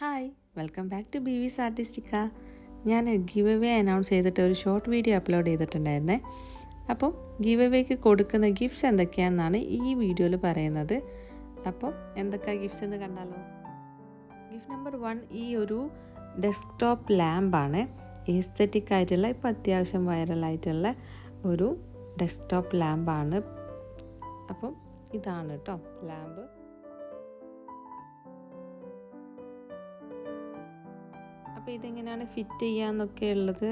Hi welcome back to BV's Artistica. ഞാൻ give away announce ചെയ്തിട്ട് ഒരു ഷോർട്ട് വീഡിയോ അപ്ലോഡ് ചെയ്തിട്ടുണ്ടായിരുന്നേ. അപ്പം ഗിവ് അവേക്ക് കൊടുക്കുന്ന ഗിഫ്റ്റ്സ് എന്തൊക്കെയാണെന്നാണ് ഈ വീഡിയോയിൽ പറയുന്നത്. അപ്പം എന്തൊക്കെയാണ് ഗിഫ്റ്റ്സ് എന്ന് കണ്ടാലോ. ഗിഫ്റ്റ് നമ്പർ 1 ഈ ഒരു ഡെസ്ക്ടോപ്പ് ലാമ്പാണ്. എസ്തെറ്റിക് ആയിട്ടുള്ള ഇപ്പോൾ അത്യാവശ്യം വൈറലായിട്ടുള്ള ഒരു ഡെസ്ക്ടോപ്പ് ലാമ്പാണ്. അപ്പം ഇതാണ് കേട്ടോ ലാമ്പ്. അപ്പോൾ ഇതെങ്ങനെയാണ് ഫിറ്റ് ചെയ്യാന്നൊക്കെ ഉള്ളത്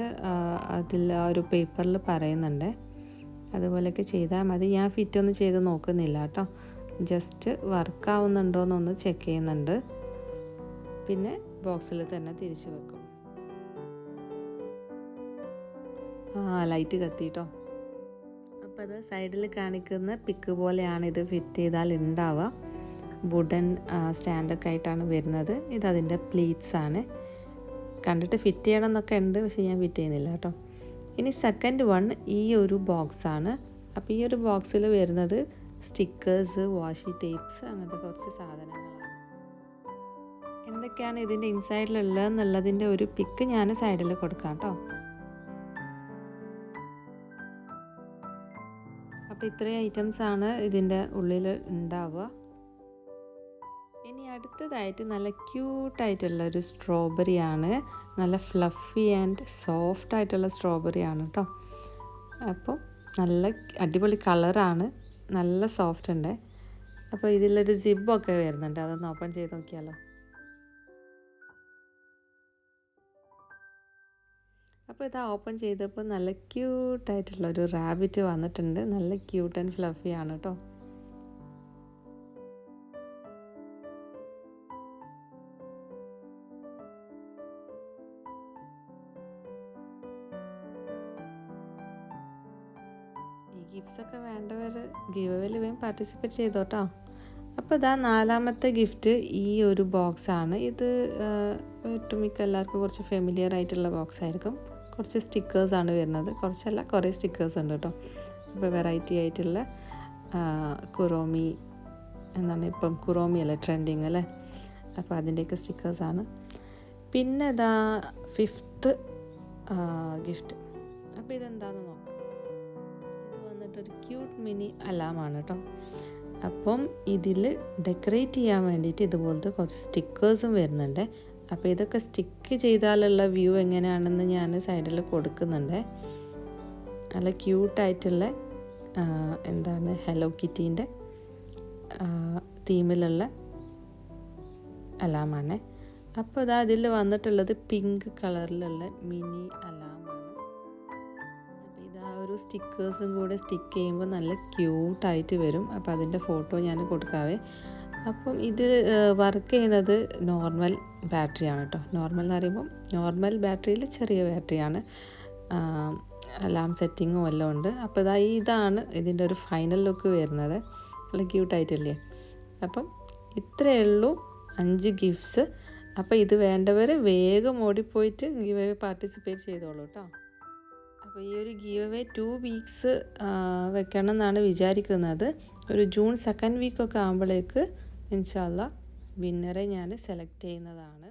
അതിൽ ആ ഒരു പേപ്പറിൽ പറയുന്നുണ്ട്. അതുപോലെയൊക്കെ ചെയ്താൽ മതി. ഞാൻ ഫിറ്റൊന്നും ചെയ്ത് നോക്കുന്നില്ല കേട്ടോ, ജസ്റ്റ് വർക്കാവുന്നുണ്ടോയെന്നൊന്ന് ചെക്ക് ചെയ്യുന്നുണ്ട്. പിന്നെ ബോക്സിൽ തന്നെ തിരിച്ചു വെക്കും. ലൈറ്റ് കത്തിട്ടോ. അപ്പോൾ അത് സൈഡിൽ കാണിക്കുന്ന പിക്ക് പോലെയാണ് ഇത് ഫിറ്റ് ചെയ്താൽ ഉണ്ടാവുക. വുഡൻ സ്റ്റാൻഡൊക്കെ ആയിട്ടാണ് വരുന്നത്. ഇതതിൻ്റെ പ്ലീറ്റ്സ് ആണ്. കണ്ടിട്ട് ഫിറ്റ് ചെയ്യണം എന്നൊക്കെ ഉണ്ട്, പക്ഷേ ഞാൻ ഫിറ്റ് ചെയ്യുന്നില്ല കേട്ടോ. ഇനി സെക്കൻഡ് വൺ ഈ ഒരു ബോക്സാണ്. അപ്പോൾ ഈ ഒരു ബോക്സിൽ വരുന്നത് സ്റ്റിക്കേഴ്സ്, വാഷി ടേപ്സ്, അങ്ങനത്തെ കുറച്ച് സാധനങ്ങളാണ്. എന്തൊക്കെയാണ് ഇതിൻ്റെ ഇൻസൈഡിലുള്ളതെന്നുള്ളതിൻ്റെ ഒരു പിക്ക് ഞാൻ സൈഡിൽ കൊടുക്കാം കേട്ടോ. അപ്പോൾ ഇത്രയും ഐറ്റംസാണ് ഇതിൻ്റെ ഉള്ളിൽ ഉണ്ടാവുക. ഇനി അടുത്തതായിട്ട് നല്ല ക്യൂട്ടായിട്ടുള്ള ഒരു സ്ട്രോബെറിയാണ്. നല്ല ഫ്ലഫി ആൻഡ് സോഫ്റ്റ് ആയിട്ടുള്ള സ്ട്രോബെറിയാണ് കേട്ടോ. അപ്പോൾ നല്ല അടിപൊളി കളറാണ്, നല്ല സോഫ്റ്റ് ഉണ്ട്. അപ്പോൾ ഇതിലൊരു ജിബൊക്കെ വരുന്നുണ്ട്, അതൊന്ന് ഓപ്പൺ ചെയ്ത് നോക്കിയാലോ. അപ്പോൾ ഇതാ ഓപ്പൺ ചെയ്തപ്പോൾ നല്ല ക്യൂട്ടായിട്ടുള്ളൊരു റാബിറ്റ് വന്നിട്ടുണ്ട്. നല്ല ക്യൂട്ട് ആൻഡ് ഫ്ലഫി ആണ് കേട്ടോ. ഈ ഗിഫ്റ്റ്സൊക്കെ വേണ്ടവർ ഗിവ് അവേയിൽ വേഗം പാർട്ടിസിപ്പേറ്റ് ചെയ്തോട്ടോ. അപ്പോൾ ഇതാ നാലാമത്തെ ഗിഫ്റ്റ് ഈ ഒരു ബോക്സാണ്. ഇത് ഒട്ടുമിക്ക എല്ലാവർക്കും കുറച്ച് ഫെമിലിയർ ആയിട്ടുള്ള ബോക്സ് ആയിരിക്കും. കുറച്ച് സ്റ്റിക്കേഴ്സാണ് വരുന്നത്, കുറച്ചല്ല കുറേ സ്റ്റിക്കേഴ്സ് ഉണ്ട് കേട്ടോ. അപ്പോൾ വെറൈറ്റി ആയിട്ടുള്ള കുറോമി എന്താണ്, ഇപ്പം കുറോമി അല്ലേ ട്രെൻഡിങ് അല്ലേ, അപ്പോൾ അതിൻ്റെയൊക്കെ സ്റ്റിക്കേഴ്സാണ്. പിന്നെ ഇതാ 5th ഗിഫ്റ്റ്. അപ്പോൾ ഇതെന്താണെന്ന് നോക്കാം. ഒരു ക്യൂട്ട് മിനി അലാമാണ് കേട്ടോ. അപ്പം ഇതിൽ ഡെക്കറേറ്റ് ചെയ്യാൻ വേണ്ടിയിട്ട് ഇതുപോലത്തെ കുറച്ച് സ്റ്റിക്കേഴ്സും വരുന്നുണ്ട്. അപ്പോൾ ഇതൊക്കെ സ്റ്റിക്ക് ചെയ്താലുള്ള വ്യൂ എങ്ങനെയാണെന്ന് ഞാൻ സൈഡിൽ കൊടുക്കുന്നുണ്ട്. നല്ല ക്യൂട്ടായിട്ടുള്ള എന്താണ് ഹലോ കിറ്റീൻ്റെ തീമിലുള്ള അലാമാണ്. അപ്പോൾ ഇതാ ഇതിൽ വന്നിട്ടുള്ളത് പിങ്ക് കളറിലുള്ള മിനി അലാമാണ്. ഒരു സ്റ്റിക്കേഴ്സും കൂടെ സ്റ്റിക്ക് ചെയ്യുമ്പോൾ നല്ല ക്യൂട്ടായിട്ട് വരും. അപ്പോൾ അതിൻ്റെ ഫോട്ടോ ഞാൻ കൊടുക്കാവേ. അപ്പം ഇത് വർക്ക് ചെയ്യുന്നത് നോർമൽ ബാറ്ററിയാണ് കേട്ടോ. നോർമൽ എന്ന് പറയുമ്പോൾ നോർമൽ ബാറ്ററിയിൽ ചെറിയ ബാറ്ററിയാണ്. അലാം സെറ്റിങ്ങും എല്ലാം ഉണ്ട്. അപ്പോൾ ഇതാണ് ഇതിൻ്റെ ഒരു ഫൈനൽ ലുക്ക് വരുന്നത്. നല്ല ക്യൂട്ടായിട്ടില്ലേ. അപ്പം ഇത്രയേ ഉള്ളൂ 5 ഗിഫ്റ്റ്സ്. അപ്പോൾ ഇത് വേണ്ടവർ വേഗം ഓടിപ്പോയിട്ട് ഗിവ് അവേ പാർട്ടിസിപ്പേറ്റ് ചെയ്തോളൂ കേട്ടോ. അപ്പോൾ ഈ ഒരു ഗീവ് അവേ 2 വീക്സ് വെക്കണം എന്നാണ് വിചാരിക്കുന്നത്. ഒരു ജൂൺ 2nd വീക്കൊക്കെ ആകുമ്പോഴേക്ക് ഇൻഷാല്ലാ വിന്നറെ ഞാൻ സെലക്ട് ചെയ്യുന്നതാണ്.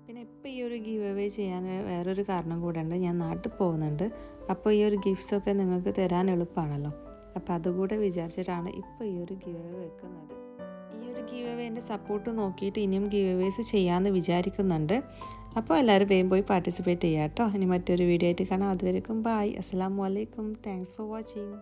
പിന്നെ ഇപ്പോൾ ഈ ഒരു ഗീവ് അവേ ചെയ്യാൻ വേറൊരു കാരണം കൂടെ ഉണ്ട്. ഞാൻ നാട്ടിൽ പോകുന്നുണ്ട്. അപ്പോൾ ഈ ഒരു ഗിഫ്റ്റ്സൊക്കെ നിങ്ങൾക്ക് തരാൻ എളുപ്പമാണല്ലോ. അപ്പോൾ അതുകൂടെ വിചാരിച്ചിട്ടാണ് ഇപ്പോൾ ഈ ഒരു ഗീവ് അവേ വെക്കുന്നത്. ഈ ഒരു ഗീവ് അവേൻ്റെ സപ്പോർട്ട് നോക്കിയിട്ട് ഇനിയും ഗീവ് അവേസ് ചെയ്യാമെന്ന് വിചാരിക്കുന്നുണ്ട്. അപ്പോൾ എല്ലാവരും വേഗം പോയി പാർട്ടിസിപ്പേറ്റ് ചെയ്യാം കേട്ടോ. ഇനി മറ്റൊരു വീഡിയോ ആയിട്ട് കാണാം. അതുവരെക്കും ബൈ. അസ്സലാമു അലൈക്കും. Thanks for watching.